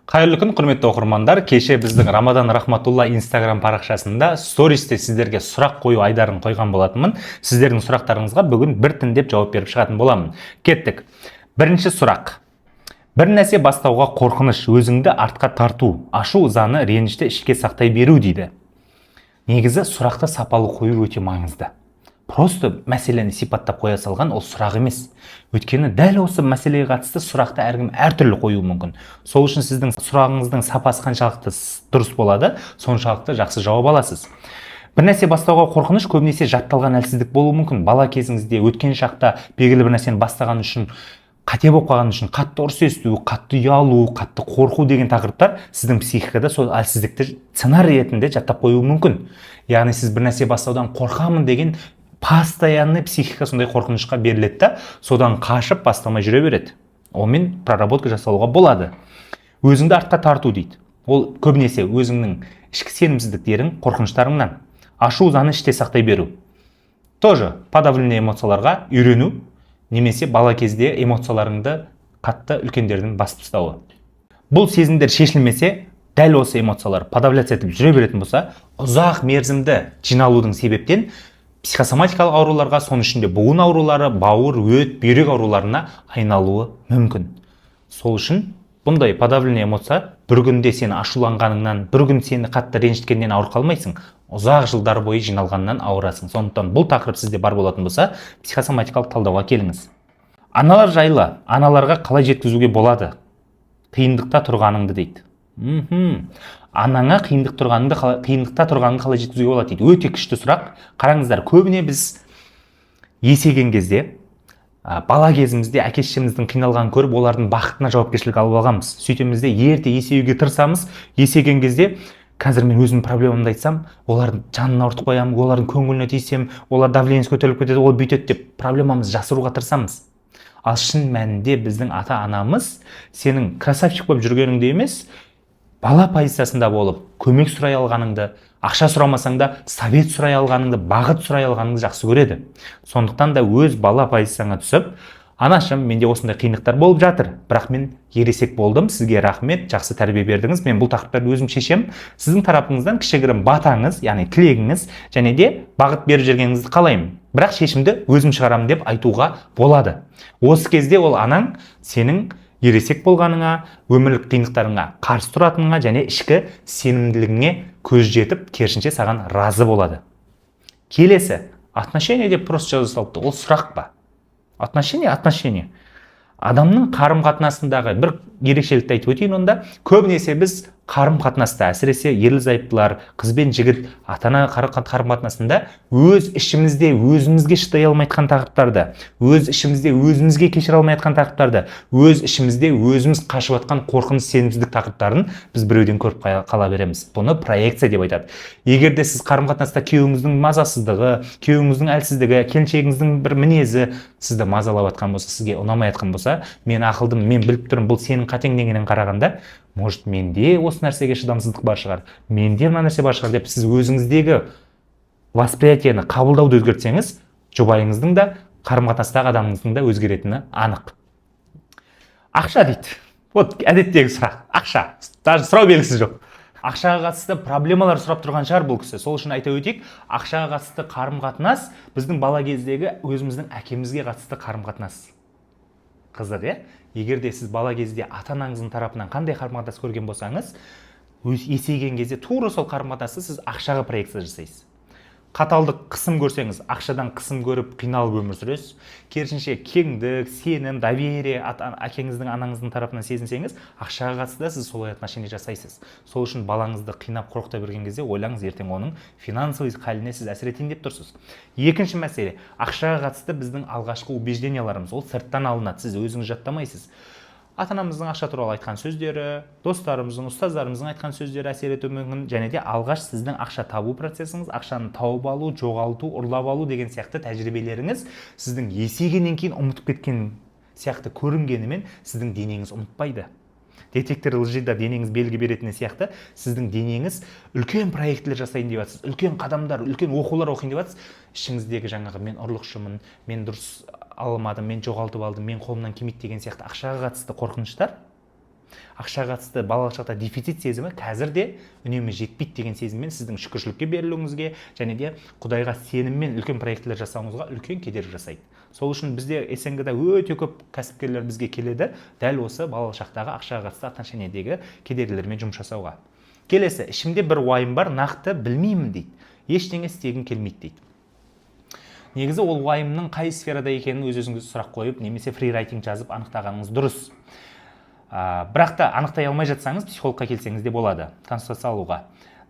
Қайырлы күн, құрметті оқырмандар. Кеше біздің Рамадан Рахматулла Инстаграм парақшасында стористе сіздерге сұрақ қою айдарын қойған болатынмын. Сіздердің сұрақтарыңызға бүгін біртіндеп жауап беріп шығатын боламын. Кеттік. Бірінші сұрақ. Бір нәрсе бастауға қорқыныш, өзіңді артқа тарту, ашу ызаны, ренішті ішке сақтай беру дейді. Негізі сұрақты сапалы қою өте маңызды. Просто мәселені сипаттап қоя салған ол сұрақ емес. Өйткені дәл осы мәселеге қатысты сұрақты әркім әртүрлі қоюы мүмкін. Сол үшін сіздің сұрағыңыздың сапасы қаншалықты дұрыс болады, соншалықты жақсы жауап аласыз. Бір нәрсе бастауға қорқыныш көбінесе жатталған әлсіздік болуы мүмкін. Бала кезіңізде өткен шақта белгілі бір нәрсені бастаған үшін, қате болып қалған үшін қатты ұрыс есту, қатты ұялу, қатты қорқу деген тақырыптар сіздің психикада сол әлсіздікті сценарий ретінде жаттап қоюы мүмкін. Яғни сіз бір нәрсе бастаудан қорқамын деген постоянный психика сондай қорқынышқа беріледі да, содан қашып бастамай жүре береді. Онымен проработка жасауға болады. Өзіңді артқа тарту дейді. Ол көбінесе өзіңнің ішкі сенімсіздіктерің, қорқыныштарыңнан. Ашу ызаны іште сақтай беру. Тоже подавленный эмоцияларға үйрену, немесе бала кезде эмоцияларыңды қатты үлкендердің басып тастауы. Бұл сезімдер шешілмесе, дәл осы эмоциялар подавляться етіп жүре беретін болса, ұзақ мерзімді жиналудың себептен психосоматикалық ауруларға, соның ішінде буын аурулары, бауыр, өт, бүйрек ауруларына айналуы мүмкін. Сол үшін бұндай подавленный эмоция бір күнде сені ашуланғаныңнан, бір күн сені қатты ренжіткеннен ауырып қалмайсың. Ұзақ жылдар бойы жиналғаннан ауырасың. Сондықтан бұл тақырып сізде бар болатын болса, психосоматикалық талдауға келіңіз. Аналар жайлы, аналарға қалай жеткізуге болады? Қиындықта тұрғаныңды дейді. Анаңа қиындықта тұрғаныңды қалай жеткізуге болады дейді. Өте күшті сұрақ. Қараңыздар, көбіне біз есейген кезде, бала кезімізде әке-шешеміздің қиналғанын көріп, олардың бақытына жауапкершілік алып алғанбыз. Сөйтемізде ерте есеюге тырысамыз. Есейген кезде қазір мен өзімнің проблемамды айтсам, олардың жанын ауыртып қоямын, олардың көңіліне тисем, олар давлениесі көтеріліп кетеді, ол бүйтеді деп проблемамызды жасыруға тырысамыз. Ал шын мәнінде біздің ата-анамыз сенің красавчик болып жүргеніңде емес, бала позициясында болып, көмек сұрай алғаныңды, ақша сұрамасаң да совет сұрай алғаныңды, бағыт сұрай алғаныңды жақсы көреді. Сондықтан да өз бала позицияңа түсіп, анашым, менде осындай қиындықтар болып жатыр, бірақ мен ересек болдым, сізге рахмет, жақсы тәрбие бердіңіз, мен бұл тақырыптарды өзім шешем. Сіздің тарапыңыздан кішігірім батаңыз, яғни тілегіңіз, және де бағыт беріп жүргеніңізді қалаймын. Бірақ шешімді өзім шығарамын деп айтуға болады. Осы кезде ол анаң сенің ересек болғаныңа, өмірлік қиындықтарыңа қарсы тұратыныңа және ішкі сенімділігіңе көз жетіп, керісінше саған разы болады. Келесі, отношения деп просто жаза салыпты. Ол сұрақ па? Отношения. Адамның қарым-қатынасындағы бір ерекшелікті айтып өтейін онда. Көбінесе біз қарым-қатынаста, әсіресе ерлі-зайыптылар, қыз бен жігіт, ата-ана қарым-қатынасында өз ішімізде өзімізге шыдай алмай жатқан тақырыптарды, өз ішімізде өзімізге кешіре алмай жатқан тақырыптарды, өз ішімізде өзіміз қашып жатқан қорқыныш, сенімсіздік тақырыптарын біз біреуден көріп қала береміз. Бұны проекция деп айтады. Егер де сіз қарым-қатынаста күйеуіңіздің мазасыздығы, күйеуіңіздің әлсіздігі, келіншегіңіздің бір мінезі сізді мазалап жатқан болса, сізге ұнамай жатқан болса, мен ақылдым, мен біліп тұрмын, бұл сенің қатең дегеннен қарағанда, может, менде осы нәрсеге шыдамсыздық бар шығар, менде мына нәрсе бар шығар деп сіз өзіңіздегі восприятиені, қабылдауды өзгертсеңіз, жұбайыңыздың да, қарым-қатынастағы адамыңыздың да өзгеретіні анық. Ақша дейді. Вот әдеттегі сұрақ. Ақша. Даже сұрау белгісі жоқ. Ақшаға қатысты проблемалар сұрап тұрған шығар бұл кісі. Сол үшін айта өтейік, ақшаға қатысты қарым-қатынас біздің бала кездегі өзіміздің әкемізге қатысты қарым-қатынас. Қызық, е? Егер де сіз бала кезде ата-анаңыздың тарапынан қандай қарым-қатынас көрген болсаңыз, есейген кезде тура сол қарым-қатынасты сіз ақшаға проекция жасайсыз. Қаталдық, қысым көрсеңіз, ақшадан қысым көріп, қиналып өмір сүресіз. Керісінше кеңдік, сенім, доверие әкеңіздің, анаңыздың тарапынан сезінсеңіз, ақшаға қатысты сіз солай отношение жасайсыз. Сол үшін балаңызды қинап қорқыта берген кезде ойлаңыз, ертең оның финансовый халіне сіз әсер етейін деп тұрсыз. Екінші мәселе, ақшаға қатысты біздің алғашқы убежденияларымыз, ол сырттан алынады, сіз өзіңіз жаттамайсыз. Ата-анамыздың ақша туралы айтқан сөздері, достарымыздың, ұстаздарымыздың айтқан сөздері әсер етуі мүмкін, және де алғаш сіздің ақша табу процесіңіз, ақшаны тауып алу, жоғалту, ұрлап алу деген сияқты тәжірибелеріңіз сіздің есейгеннен кейін ұмытып кеткен сияқты көрінгенімен сіздің денеңіз ұмытпайды. Детектор лжида денеңіз белгі беретіні сияқты сіздің денеңіз үлкен проектілер жасайын деп жатсыз, үлкен қадамдар, үлкен оқулар оқиын деп жатсыз. Ішіңіздегі жаңағы мен ұрлықшымын, мен дұрыс алмадым, мен жоғалтып алдым, мен қолымнан келмейді деген сияқты ақшаға қатысты қорқыныштар Ақшаға қатысты балалық шақта дефицит сезімі қазір де үнемі жетпейді деген сезіммен сіздің шүкіршілікке берілуіңізге және де Құдайға сеніммен үлкен проектілер жасауыңызға үлкен кедергі жасайды. Сол үшін бізде СНГ-да өте көп кәсіпкерлер бізге келеді дәл осы балалық шақтағы ақшаға қатысты отношениедегі кедергілермен жұмыс жасауға. Келесі, ішімде бір уайым бар, нақты білмеймін дейді. Ештеңе істегім келмейді дейді. Негізі ол уайымның қай сферада екенін өз-өзіңізге сұрақ қойып, немесе фрирайтинг жазып анықтағаныңыз дұрыс. Бірақ та анықтай алмай жатсаңыз, психологқа келсеңіз де болады, консультация алуға.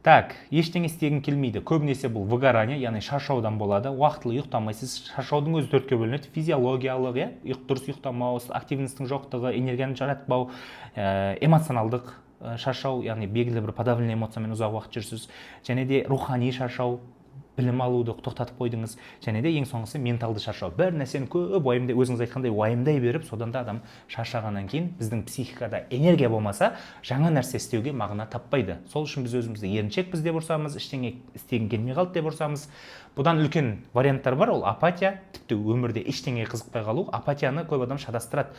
Так, ештеңе істегім келмейді. Көбінесе бұл выгорание, яғни шаршаудан болады. Уақытылы ұйықтамайсыз. Шаршаудың өзі төртке бөлінеді. Физиологиялық, дұрыс ұйықтамау, активностьтің жоқтығы, энергияны жаратпау, эмоционалдық шаршау, яғни белгілі бір подавленный эмоциямен ұзақ уақыт жүрсіз, және де рухани шаршау, білім алуды тоқтатып қойдыңыз, және де ең соңғысы менталды шаршау. Бір нәрсені көп уайымдай, өзіңіз айтқандай уайымдай беріп, содан да адам шаршағаннан кейін біздің психикада энергия болмаса, жаңа нәрсе істеуге мағына таппайды. Сол үшін біз өзімізді еріншекпіз деп ұрсамыз, ештеңе істегім келмей қалды деп ұрсамыз. Бұдан үлкен варианттар бар, ол апатия, тіпті өмірде ештеңеге қызықпай қалу. Апатияны көп адам шатастырады.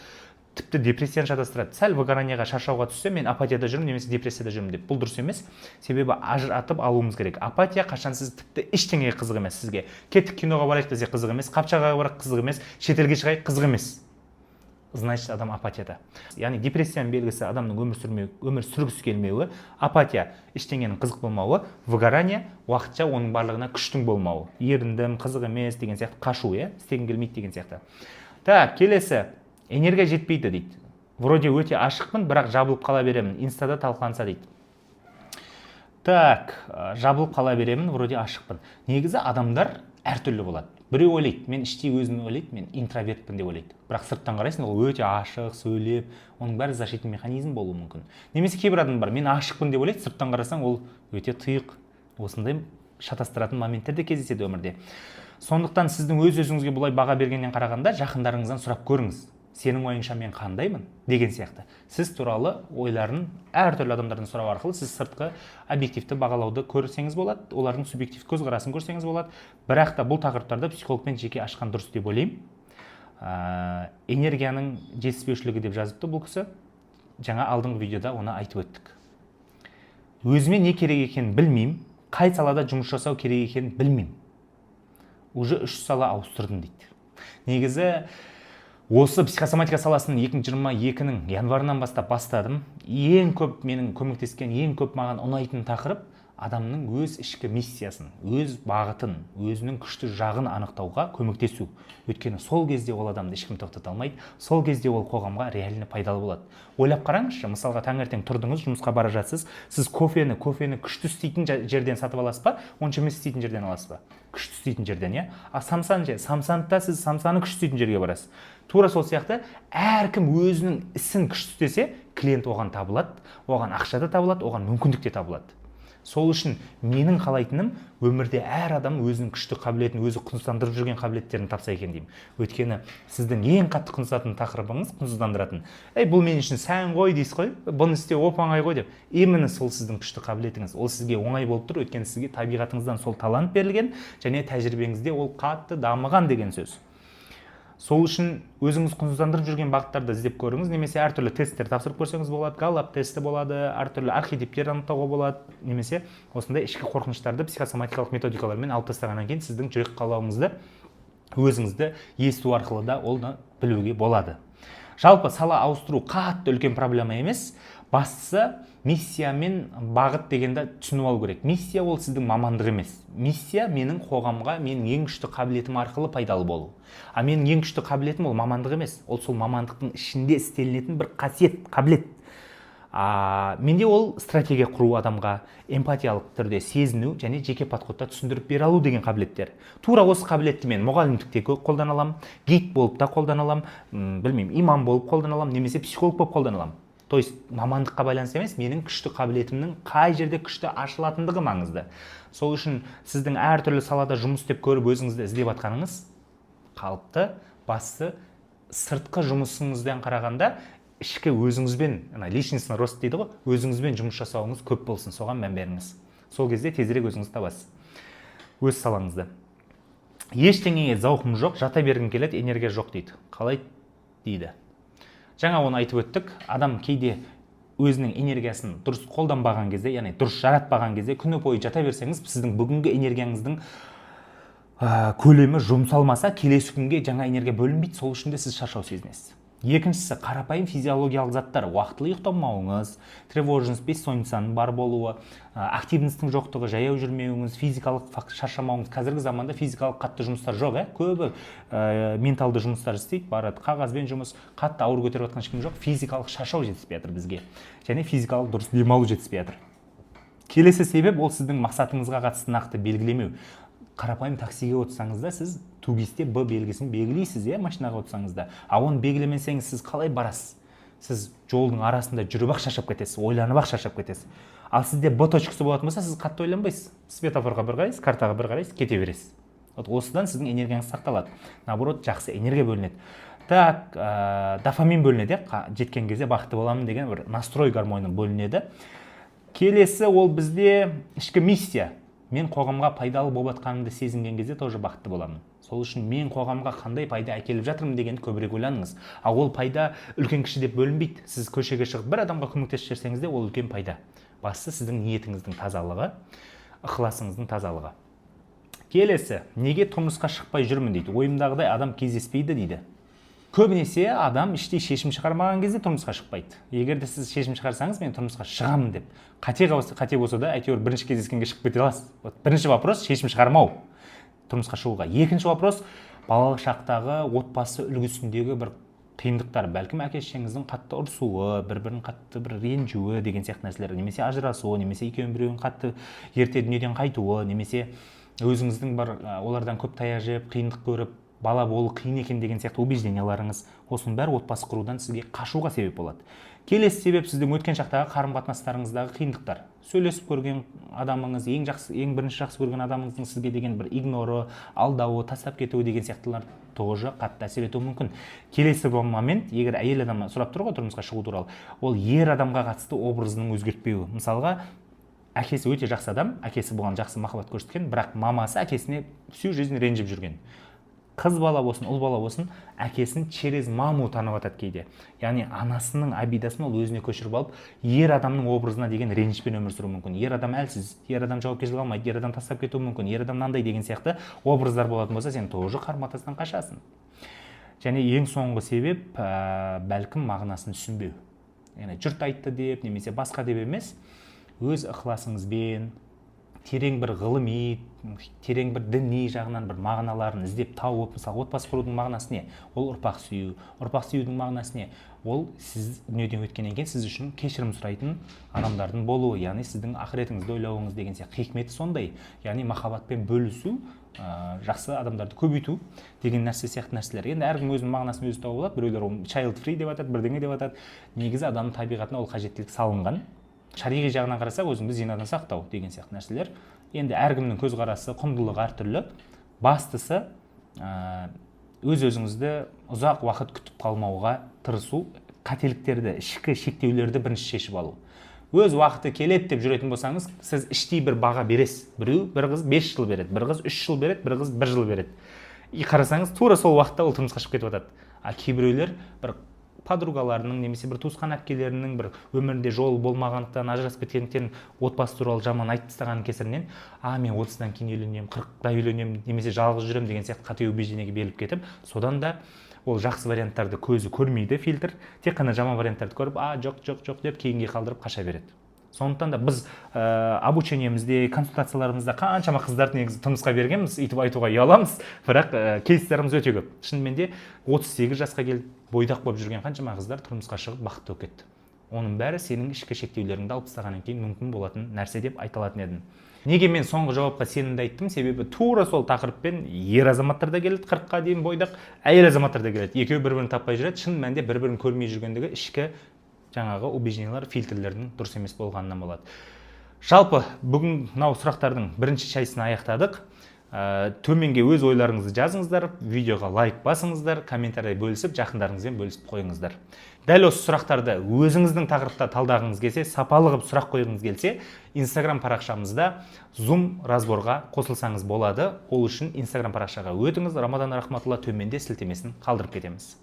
Тіпті депрессияны шатастырады. Сәл выгоранияға, шаршауға түссе, мен апатияда жүрмін немесе депрессияда жүрмін деп. Бұл дұрыс емес. Себебі ажыратып алуымыз керек. Апатия қашан сіз тіпті ештеңеге қызық емес сізге. Кеттік киноға барайық десе қызық емес, қапшағаға барайық қызық емес, шетелге шығайық қызық емес. Значит, адам апатияда. Яғни депрессияның белгісі адамның өмір сүргісі келмеуі, апатия, ештеңенің қызық болмауы, выгорание, уақытша оның барлығына күштің болмауы. Еріндім, қызық емес деген сияқты, қашу, істегім келмейді деген сияқты. Так, келесі. Энергия жетпейді дейді. Вроде өте ашықпын, бірақ жабылып қала беремін. Инстада талқыланса дейді. Так, жабылып қала беремін, вроде ашықпын. Негізі адамдар әртүрлі болады. Біреу ойлайды, мен іштей өзін ойлайды, мен интровертпін деп ойлайды. Бірақ сырттан қарайсың, ол өте ашық, сөйлеп, оның бәрі защитный механизм болуы мүмкін. Немесе кейбір адам бар, мен ашықпын деп ойлайды, сырттан қарасаң, ол өте тұйық. Осындай шатастыратын моменттер де кездеседі өмірде. Сондықтан сіздің өз-өзіңізге бұлай баға бергеннен қарағанда жақындарыңыздан сұрап көріңіз. Сенің ойыңша мен қандаймын деген сияқты. Сіз туралы ойларын әртүрлі адамдардан сұрау арқылы сіз сыртқы объективті бағалауды көрсеңіз болады, олардың субъективті көзқарасын көрсеңіз болады. Бірақ та бұл тақырыптарды психологпен жеке ашқан дұрыс деп ойлаймын. Энергияның жетіспеушілігі деп жазыпты бұл кісі. Жаңа алдыңғы видеода оны айтып өттік. Өзіме не керек екенін білмеймін, қай салада жұмыс жасау керек екенін білмеймін. Уже 3 сала ауыстырдым дейді. Негізі осы психосоматика саласының 2022-нің январынан бастадым. Ең көп менің көмектескен, ең көп маған ұнайтын тақырып адамның өз ішкі миссиясын, өз бағытын, өзінің күшті жағын анықтауға көмектесу. Өйткені сол кезде ол адамды ешкім тоқтата алмайды, сол кезде ол қоғамға реально пайдалы болады. Ойлап қараңызшы, мысалға таңертең тұрдыңыз, жұмысқа бара жатсыз, сіз кофені күшті істейтін жерден сатып аласыз ба, онша емес істейтін жерден аласыз ба? Күшті істейтін жерден, а самсанда сіз самсаны күшті істейтін жерге барасыз. Тура сол сияқты әркім өзінің ісін күшті істесе, клиент оған табылады, оған ақша да табылады, оған мүмкіндік те табылады. Сол үшін менің қалайтыным өмірде әр адам өзінің күшті қабілетін, өзі құнсыздандырып жүрген қабілеттерін тапса екен деймін. Өйткені сіздің ең қатты құнсыздатын тақырыбыңыз құнсыздандыратын. Бұл мен үшін сән ғой дейсіз ғой, бұны істеу оп-оңай ғой деп. Именно сол сіздің күшті қабілетіңіз. Ол сізге оңай болып тұр, өйткені сізге табиғатыңыздан сол талант берілген және тәжірибеңізде ол қатты дамыған деген сөз. Сол үшін өзіңіз құнсыздандырып жүрген бағыттарды іздеп көріңіз, немесе әртүрлі тесттер тапсырып көрсеңіз болады, Галлап тесті болады, әртүрлі архетиптер анықтауға болады, немесе осындай ішкі қорқыныштарды психосоматикалық методикалармен алып тастағаннан кейін сіздің жүрек қалауыңызды өзіңізді есту арқылы да оны білуге болады. Жалпы сала ауыстыру қатты үлкен проблема емес, бастысы миссия мен бағыт дегенді түсініп алу керек. Миссия ол сіздің мамандық емес. Миссия менің қоғамға, менің ең күшті қабілетім арқылы пайдалы болу. А менің ең күшті қабілетім ол мамандық емес. Ол сол мамандықтың ішінде істелінетін бір қасиет, қабілет. Менде ол стратегия құру адамға, эмпатиялық түрде сезіну және жеке подходта түсіндіріп бере алу деген қабілеттер. Тура осы қабілетті мен мұғалімдікте қолдана аламын, гид болып та қолдана аламын, имам болып қолдана аламын, немесе психолог болып қолдана аламын. То есть мамандыққа байланысты емес, менің күшті қабілетімнің қай жерде күшті ашылатындығы маңызды. Сол үшін сіздің әртүрлі салада жұмыс істеп көріп өзіңізді іздеп атқаныңыз қалыпты. Бастысы сыртқы жұмысыңыздан қарағанда ішкі өзіңізбен, личностный рост дейді ғой, өзіңізбен жұмыс жасауыңыз көп болсын, соған мән беріңіз. Сол кезде тезірек өзіңізді табасыз. Өз салаңызды. Ештеңеге зауқым жоқ, жата бергім келеді, энергия жоқ дейді. Қалай дейді? Жаңа оны айтып өттік, адам кейде өзінің энергиясын дұрыс қолданбаған кезде, яғни дұрыс жаратпаған кезде күні бойы жата берсеңіз, сіздің бүгінгі энергияңыздың көлемі жұмсалмаса, келесі күнге жаңа энергия бөлінбейді, сол үшін де сіз шаршау сезінесіз. Екіншісі, қарапайым физиологиялық заттар, уақытылы ұйықтамауыңыз, тревожность, бессонницаның бар болуы, активностьтің жоқтығы, жаяу жүрмеуіңіз, физикалық шаршамауыңыз. Қазіргі заманда физикалық қатты жұмыстар жоқ, көбі менталды жұмыстар істейді, барады, қағазбен жұмыс, қатты ауыр көтеріп жатқан ешкім жоқ, физикалық шаршау жетіспей жатыр бізге, және физикалық дұрыс демалу жетіспей жатыр. Келесі себеп ол сіздің мақсатыңызға қатысты нақты белгілемеу. Қарапайым таксиге отырсаңыз да сіз тугисте Б белгісін белгілейсіз, машинаға отырсаңыз да. А оны белгілемесеңіз сіз қалай барасыз? Сіз жолдың арасында жүріп-ақ шаршап кетесіз, ойланып-ақ шаршап кетесіз. Ал сізде Б точкасы болатын болса, сіз қатты ойланбайсыз. Светофорға бір қарайсыз, картаға бір қарайсыз, кете бересіз. Осыдан сіздің энергияңыз сақталады. Наоборот, жақсы энергия бөлінеді. Так, дофамин бөлінеді, жеткен кезде бақытты боламын деген бір настрой гормоны бөлінеді. Келесі ол бізде ішкі миссия. Мен қоғамға пайдалы болып жатқанымды сезінген кезде тоже бақытты боламын. Сол үшін мен қоғамға қандай пайда әкеліп жатырмын дегенді көбірек ойланыңыз. Ал ол пайда үлкен кіші деп бөлінбейді. Сіз көшеге шығып бір адамға көмектесіп жіберсеңіз де ол үлкен пайда. Бастысы сіздің ниетіңіздің тазалығы, ықыласыңыздың тазалығы. Келесі, неге тұрмысқа шықпай жүрмін дейді. Ойымдағыдай адам кездеспейді дейді. Көбінесе адам іштей шешім шығармаған кезде тұрмысқа шықпайды. Егер де сіз шешім шығарсаңыз, мен тұрмысқа шығамын деп, қате болса да, әйтеуір бірінші кездескенге шығып кете аласыз. Бірінші вопрос шешім шығармау тұрмысқа шығуға. Екінші вопрос балалық шақтағы отбасы үлгісіндегі бір қиындықтар, бәлкім әке-шешеңіздің қатты ұрсуы, бір-бірін қатты бір ренжуі деген сияқты нәрселер, немесе ажырасуы, немесе екеуінің біреуінің қатты ерте дүниеден қайтуы, немесе өзіңіздің бір олардан көп таяқ жеп, қиындық көріп, бала болу қиын екен деген сияқты убежденияларыңыз, осының бәрі отбасы құрудан сізге қашуға себеп болады. Келесі себеп сіздің өткен шақтағы қарым-қатынастарыңыздағы қиындықтар. Сөйлесіп көрген адамыңыз, ең бірінші жақсы көрген адамыңыздың сізге деген бір игноры, алдауы, тастап кетуі деген сияқтылар тоже қатты әсер етуі мүмкін. Келесі момент, егер әйел адам сұрап тұр ғой тұрмысқа шығу туралы, ол ер адамға қатысты образының өзгертпеуі. Мысалға, әкесі өте жақсы адам, әкесі бұған жақсы махаббат көрсеткен, бірақ мамасы әкесіне всю жизнь ренжіп жүрген. Қыз бала болсын, ұл бала болсын, әкесін через маму танып атады кейде. Яғни анасының обидасын ол өзіне көшіріп алып, ер адамның образына деген ренішпен өмір сүру мүмкін. Ер адам әлсіз, ер адам жауапкершілік алмайды, ер адам тастап кетуі мүмкін, ер адам мынандай деген сияқты образдар болатын болса, сен тоже қарым-қатынастан қашасың. Және ең соңғы себеп бәлкім мағынасын түсінбеу. Яғни жұрт айтты деп, немесе басқа деп емес, өз ықыласыңызбен терең бір ғылыми, терең бір діни жағынан бір мағыналарын іздеп тауып, мысалы отбасы құрудың мағынасы не? Ол ұрпақ сүю. Ұрпақ сүюдің мағынасы не? Ол сіз дүниеден өткеннен кейін сіз үшін кешірім сұрайтын адамдардың болуы, яғни сіздің ақыретіңізді ойлауыңыз деген сияқты хикметі сондай. Яғни махаббатпен бөлісу, жақсы адамдарды көбейту деген нәрсе сияқты нәрселер. Енді әркім өзінің мағынасын өзі тауып алады. Біреулер child free деп атады, бірдеңе деп атады. Негізі адамның табиғатына ол қажеттілік салынған. Шариғи жағынан қарасақ, өзіңді зинадан сақтау деген сияқты нәрселер. Енді әркімнің көзқарасы, құндылығы әртүрлі. Бастысы өз-өзіңізді ұзақ уақыт күтіп қалмауға тырысу, қателіктерді, ішкі шектеулерді бірінші шешіп алу. Өз уақыты келеді деп жүретін болсаңыз, сіз іштей бір баға бересіз. Бір қыз 5 жыл береді, бір қыз 3 жыл береді, бір қыз 1 жыл береді. Қарасаңыз, тура сол уақытта ол тұрмысқа шығып кетіп жатады. А кейбіреулер бір подругаларының немесе бір туысқан әпкелерінің бір өмірінде жол болмағандықтан, ажырасып кеткендіктен отбасы туралы жаман айтып тастаған кесірінен, мен 30-дан кейін үйленемін, 40-та үйленемін, немесе жалғыз жүремін деген сияқты қате убеждениеге беріліп кетіп, содан да ол жақсы варианттарды көзі көрмейді, фильтр, тек қана жаман варианттарды көріп, жоқ деп кейінге қалдырып қаша береді. Сондықтан да біз обучениемізде, консультацияларымызда қаншама қыздарды негізі тұрмысқа бергенбіз, өйтіп айтуға ұяламыз, бірақ кейстарымыз өте көп. Шынымен де 38 жасқа келіп бойдақ болып жүрген қаншама қыздар тұрмысқа шығып бақытты болып кетті. Оның бәрі сенің ішкі шектеулеріңді алып тастағаннан кейін мүмкін болатын нәрсе деп айта алатын едім. Неге мен соңғы жауапқа сенімді айттым? Себебі тура сол тақырыппен ер азаматтар да келеді, 40-қа дейін бойдақ, әйел азаматтар да келеді. Екеуі бір-бірін таппай жүреді, шын мәнінде бір-бірін көрмей жүргендігі ішкі жаңағы убеждениялар, фильтрлердің дұрыс емес болғанынан болады. Жалпы бүгін мынау сұрақтардың бірінші шайсын аяқтадық. Төменге өз ойларыңызды жазыңыздар, видеоға лайк басыңыздар, комментарий бөлісіп, жақындарыңызбен бөлісіп қойыңыздар. Дәл осы сұрақтарды өзіңіздің тақырыпта талдағыңыз келсе, сапалы қылып сұрақ қойғыңыз келсе, Instagram парақшамызда Zoom разборға қосылсаңыз болады. Ол үшін Instagram парақшаға өтіңіз, Рамадан Рахматулла төменде сілтемесін қалдырып кетеміз.